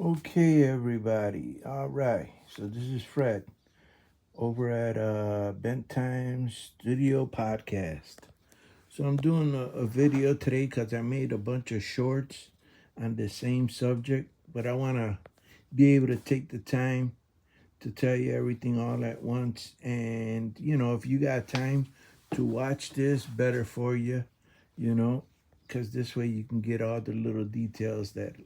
Okay, everybody. All right. So this is Fred over at Bent Time Studio Podcast. So I'm doing a video today because I made a bunch of shorts on the same subject, but I want to be able to take the time to tell you everything all at once. And if you got time to watch this, better for you. You know, because this way you can get all the little details that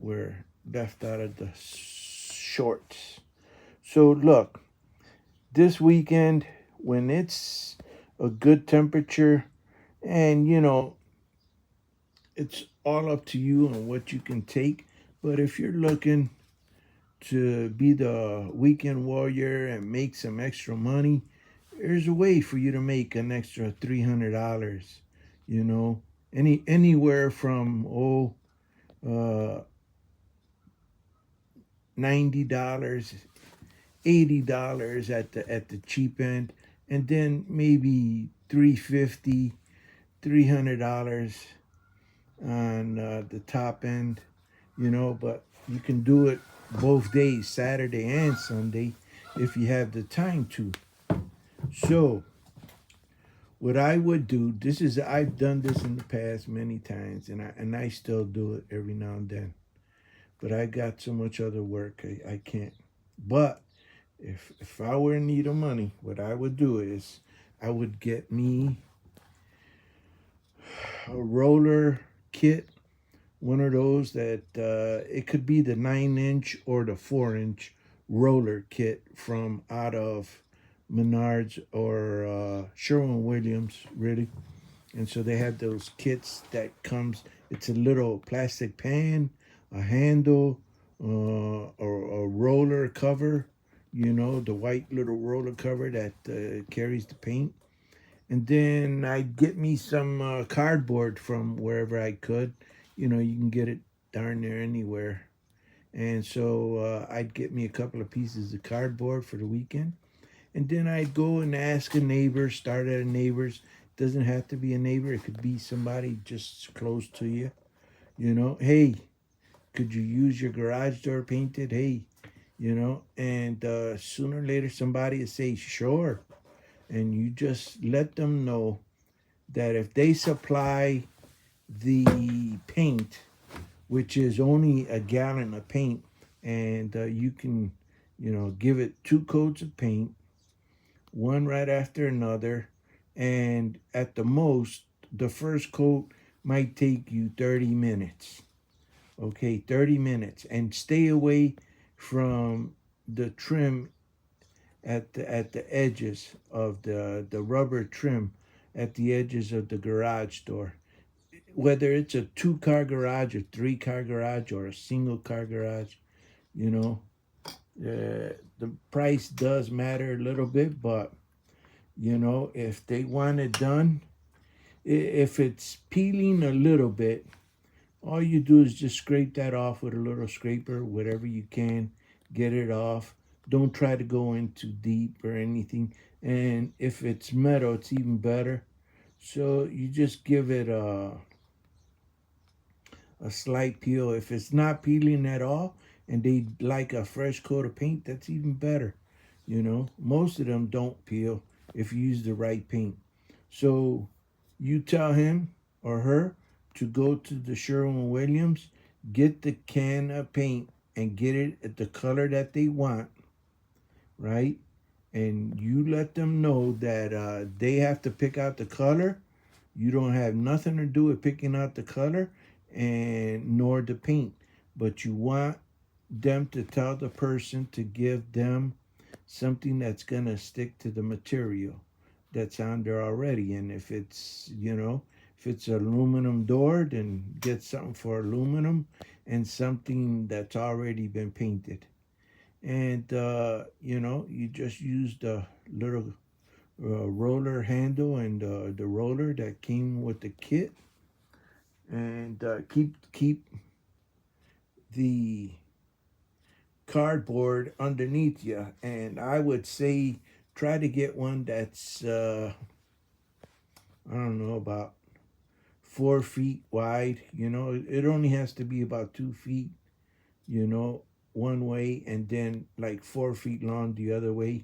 were left out of the shorts. So look, this weekend when it's a good temperature, and it's all up to you on what you can take. But if you're looking to be the weekend warrior and make some extra money, there's a way for you to make an extra $300. You know, anywhere from uh, $90, $80 at the cheap end, and then maybe 350, $300 on the top end. But you can do it both days, Saturday and Sunday, if you have the time to. So what I would do, I've done this in the past many times, and I still do it every now and then. But I got so much other work, I can't. But if I were in need of money, what I would do is I would get me a roller kit, one of those that it could be the 9-inch or the 4-inch roller kit from out of Menards or Sherwin Williams, really. And so they have those kits that comes. It's a little plastic pan, a handle, or a roller cover. The white little roller cover that carries the paint. And then I'd get me some cardboard from wherever I could. You can get it darn near anywhere. And so I'd get me a couple of pieces of cardboard for the weekend. And then I'd go and ask a neighbor, start at a neighbor's. Doesn't have to be a neighbor, it could be somebody just close to you. Hey, could you use your garage door painted? Hey, and sooner or later somebody will say, sure. And you just let them know that if they supply the paint, which is only a gallon of paint, and you can, give it two coats of paint, one right after another, and at the most, the first coat might take you 30 minutes. Okay, 30 minutes, and stay away from the trim at the edges of the rubber trim at the edges of the garage door. Whether it's a 2-car garage, a 3-car garage, or a single car garage, you know, the price does matter a little bit, but if they want it done, if it's peeling a little bit, all you do is just scrape that off with a little scraper, whatever you can, get it off. Don't try to go in too deep or anything. And if it's metal, it's even better. So you just give it a slight peel. If it's not peeling at all and they like a fresh coat of paint, that's even better. Most of them don't peel if you use the right paint. So you tell him or her to go to the Sherwin Williams, get the can of paint and get it at the color that they want, right? And you let them know that they have to pick out the color. You don't have nothing to do with picking out the color and nor the paint, but you want them to tell the person to give them something that's gonna stick to the material that's on there already. And if it's aluminum door, then get something for aluminum and something that's already been painted. And you just use the little roller handle and the roller that came with the kit, and keep the cardboard underneath you. And I would say try to get one that's I don't know, about 4 feet wide. It only has to be about 2 feet, you know, one way, and then like 4 feet long the other way,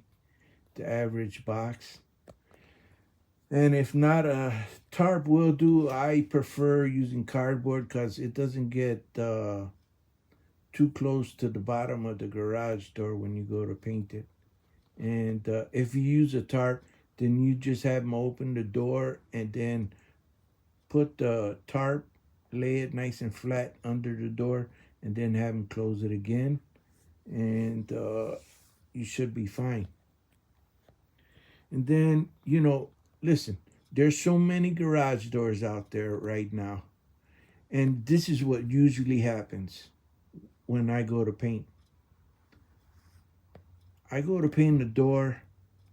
the average box. And if not, a tarp will do. I prefer using cardboard because it doesn't get too close to the bottom of the garage door when you go to paint it. And if you use a tarp, then you just have them open the door and then put the tarp, lay it nice and flat under the door, and then have them close it again. And you should be fine. And then, listen, there's so many garage doors out there right now. And this is what usually happens when I go to paint. I go to paint the door,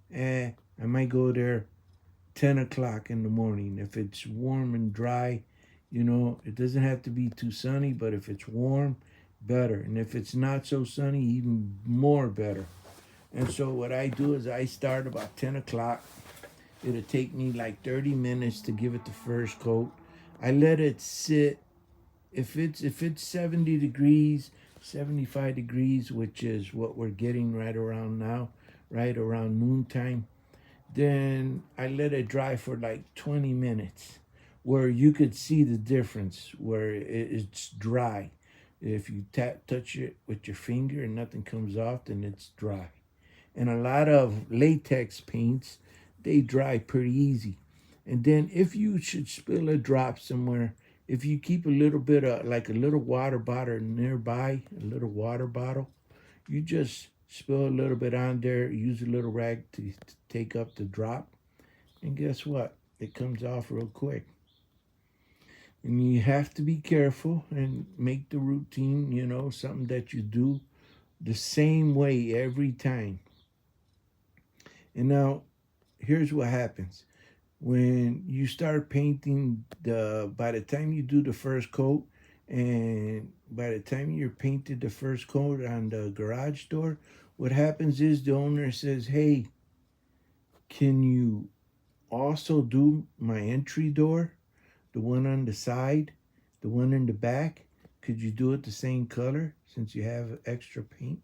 and I might go there 10 o'clock in the morning. If it's warm and dry, it doesn't have to be too sunny, but if it's warm, better. And if it's not so sunny, even more better. And so what I do is I start about 10 o'clock. It'll take me like 30 minutes to give it the first coat. I let it sit. If it's 70 degrees, 75 degrees, which is what we're getting right around now, right around noontime, then I let it dry for like 20 minutes where you could see the difference where it's dry. If you touch it with your finger and nothing comes off, then it's dry. And a lot of latex paints, they dry pretty easy. And then if you should spill a drop somewhere, if you keep a little bit of like a little water bottle nearby, a little water bottle, you just spill a little bit on there, use a little rag to take up the drop, and guess what? It comes off real quick. And you have to be careful and make the routine, something that you do the same way every time. And now, here's what happens. When you start painting, by the time you do the first coat, and by the time you're painted the first coat on the garage door, what happens is the owner says, hey, can you also do my entry door, the one on the side, the one in the back? Could you do it the same color since you have extra paint?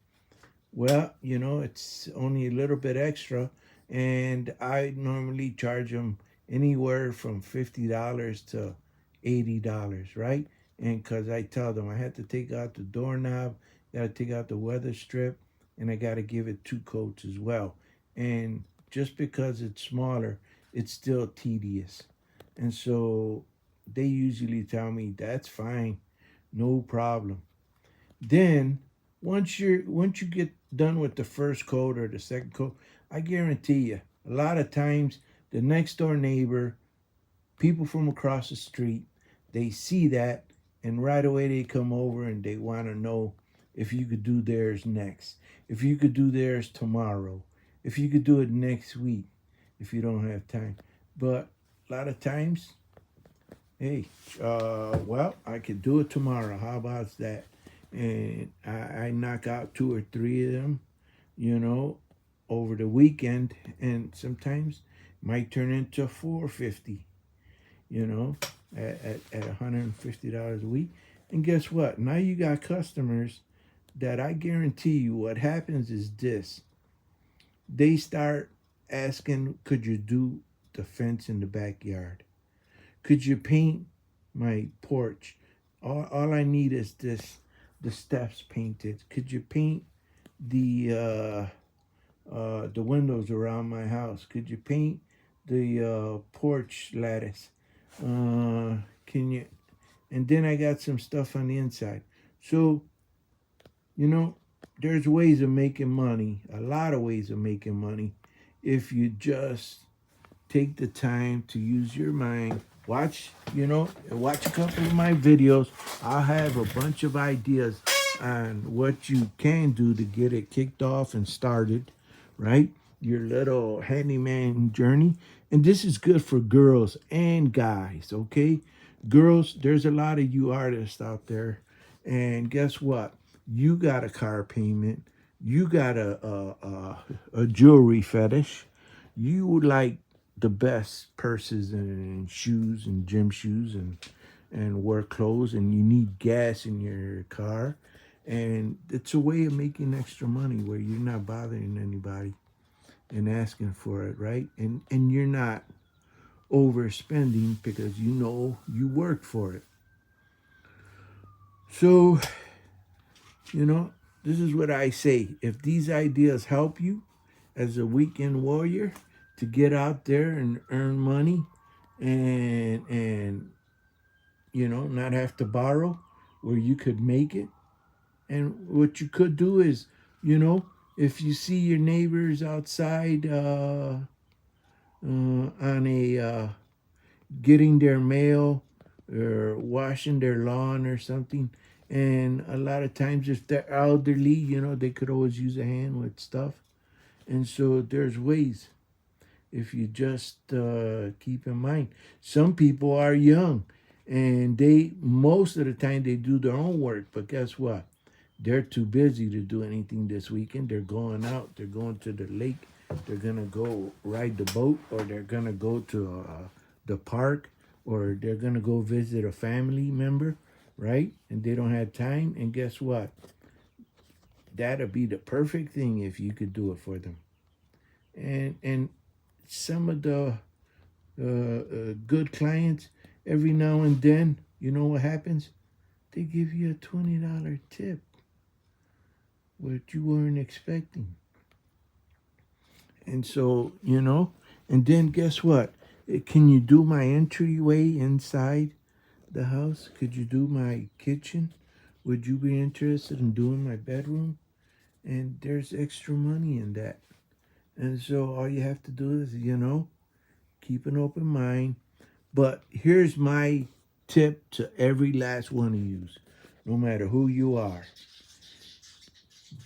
Well, it's only a little bit extra, and I normally charge them anywhere from $50 to $80, right? And because I tell them I had to take out the doorknob, got to take out the weather strip, and I got to give it 2 coats as well. And just because it's smaller, it's still tedious. And so they usually tell me that's fine, no problem. Then once you get done with the first coat or the second coat, I guarantee you, a lot of times the next door neighbor, people from across the street, they see that and right away they come over and they want to know if you could do theirs next, if you could do theirs tomorrow, if you could do it next week, if you don't have time. But a lot of times, hey, well, I could do it tomorrow. How about that? And I knock out 2 or 3 of them, you know, over the weekend, and sometimes might turn into 450, you know, at $150 a week. And guess what? Now you got customers that I guarantee you what happens is this. They start asking, could you do the fence in the backyard? Could you paint my porch? All I need is this, the steps painted. Could you paint the windows around my house? Could you paint the porch lattice? Can you? And then I got some stuff on the inside. So, you know, there's ways of making money, a lot of ways of making money, if you just take the time to use your mind. Watch a couple of my videos. I'll have a bunch of ideas on what you can do to get it kicked off and started, right? Your little handyman journey. And this is good for girls and guys, okay? Girls, there's a lot of you artists out there. And guess what? You got a car payment. You got a jewelry fetish. You like the best purses and shoes and gym shoes and work clothes, and you need gas in your car. And it's a way of making extra money where you're not bothering anybody and asking for it, right? And you're not overspending because you know you worked for it. So, you know, this is what I say. If these ideas help you as a weekend warrior to get out there and earn money and you know, not have to borrow, where you could make it. And what you could do is, you know, if you see your neighbors outside on a getting their mail or washing their lawn or something, and a lot of times if they're elderly, you know, they could always use a hand with stuff. And so there's ways if you just keep in mind. Some people are young and they most of the time they do their own work, but guess what? They're too busy to do anything this weekend. They're going out, they're going to the lake, they're gonna go ride the boat, or they're gonna go to the park, or they're gonna go visit a family member, right? And they don't have time. And guess what? That'd be the perfect thing if you could do it for them. And some of the good clients, every now and then, you know what happens? They give you a $20 tip, what you weren't expecting. And so, you know, and then guess what? Can you do my entryway inside the house? Could you do my kitchen? Would you be interested in doing my bedroom? And there's extra money in that. And so all you have to do is, you know, keep an open mind. But here's my tip to every last one of you, no matter who you are.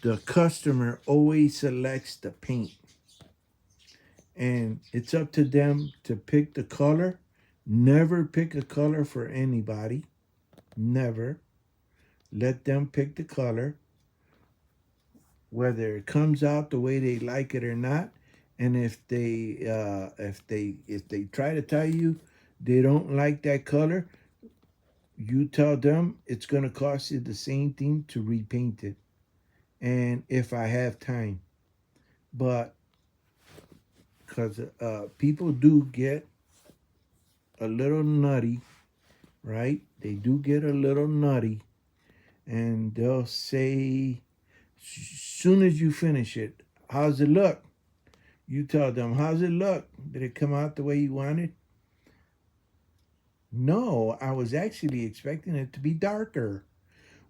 The customer always selects the paint, and it's up to them to pick the color. Never pick a color for anybody. Never. Let them pick the color, whether it comes out the way they like it or not. And if they try to tell you they don't like that color, you tell them it's gonna cost you the same thing to repaint it. And if I have time, but because people do get a little nutty, right? They do get a little nutty, and they'll say, soon as you finish it, how's it look? You tell them, how's it look? Did it come out the way you wanted? No, I was actually expecting it to be darker.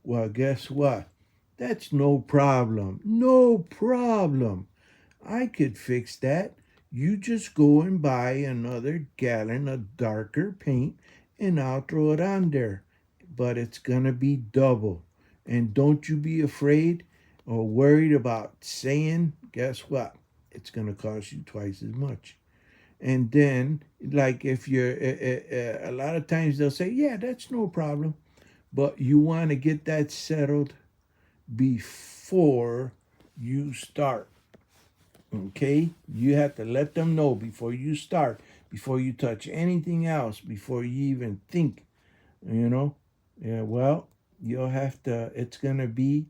Well, guess what? That's no problem. No problem. I could fix that. You just go and buy another gallon of darker paint and I'll throw it on there. But it's going to be double. And don't you be afraid or worried about saying, guess what? It's going to cost you twice as much. And then, like, if you're, a lot of times they'll say, yeah, that's no problem. But you want to get that settled before you start. Okay? You have to let them know before you start, before you touch anything else, before you even think, you know? Yeah, well, you'll have to, it's going to be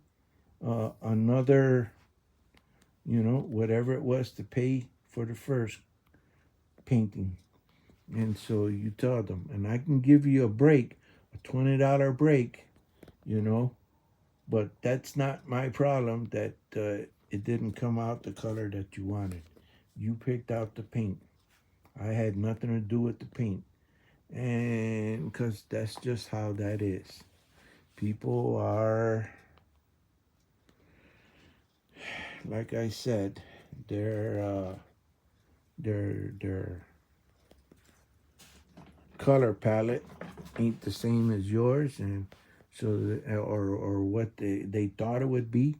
another, you know, whatever it was to pay for the first painting. And so you tell them, and I can give you a break, a $20 break, you know, but that's not my problem that it didn't come out the color that you wanted. You picked out the paint. I had nothing to do with the paint. And because that's just how that is. People are, like I said, their color palette ain't the same as yours, and so or what they thought it would be,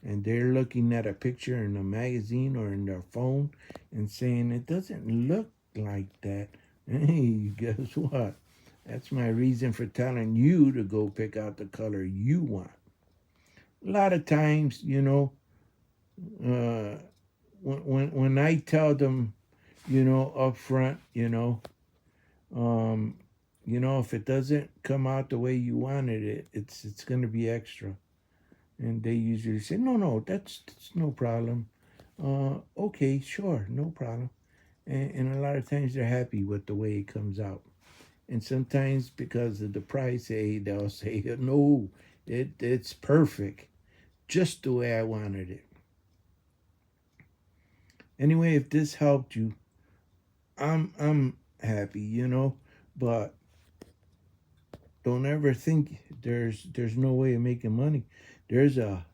and they're looking at a picture in a magazine or in their phone and saying it doesn't look like that. Hey, guess what? That's my reason for telling you to go pick out the color you want. A lot of times, you know, when I tell them, up front, um, if it doesn't come out the way you wanted it, it's going to be extra. And they usually say, no, no, that's no problem. Okay, sure, no problem. And a lot of times they're happy with the way it comes out. And sometimes because of the price, they'll say, no, it's perfect, just the way I wanted it. Anyway, if this helped you, I'm happy, but don't ever think there's no way of making money. There's a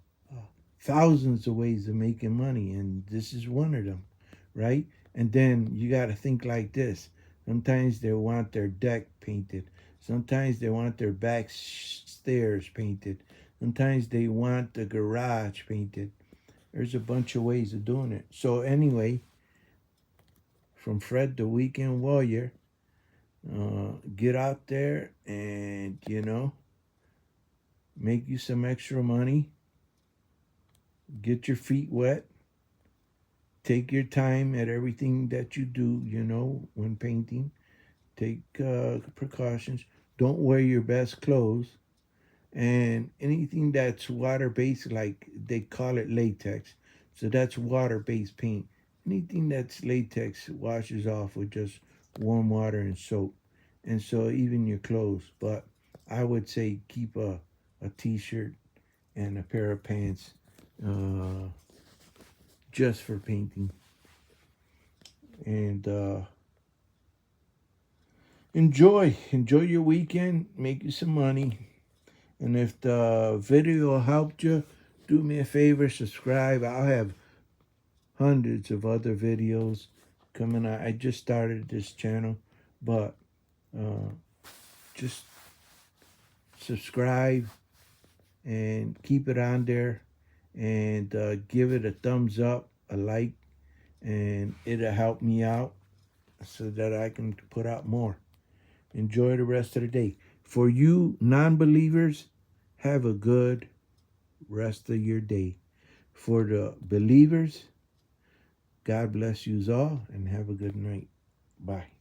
thousands of ways of making money, and this is one of them, right? And then you got to think like this. Sometimes they want their deck painted. Sometimes they want their back stairs painted. Sometimes they want the garage painted. There's a bunch of ways of doing it. So anyway, from Fred the Weekend Warrior, get out there and make you some extra money. Get your feet wet. Take your time at everything that you do, when painting. Take precautions. Don't wear your best clothes. And anything that's water based, like they call it latex. So that's water based paint. Anything that's latex washes off with just warm water and soap. And so even your clothes. But I would say keep a t-shirt and a pair of pants just for painting. And enjoy your weekend. Make you some money. And if the video helped you, do me a favor, subscribe. I'll have hundreds of other videos coming out. I just started this channel, but just subscribe and keep it on there, and give it a thumbs up, a like, and it'll help me out so that I can put out more. Enjoy the rest of the day. For you non-believers, have a good rest of your day. For the believers, God bless you all and have a good night. Bye.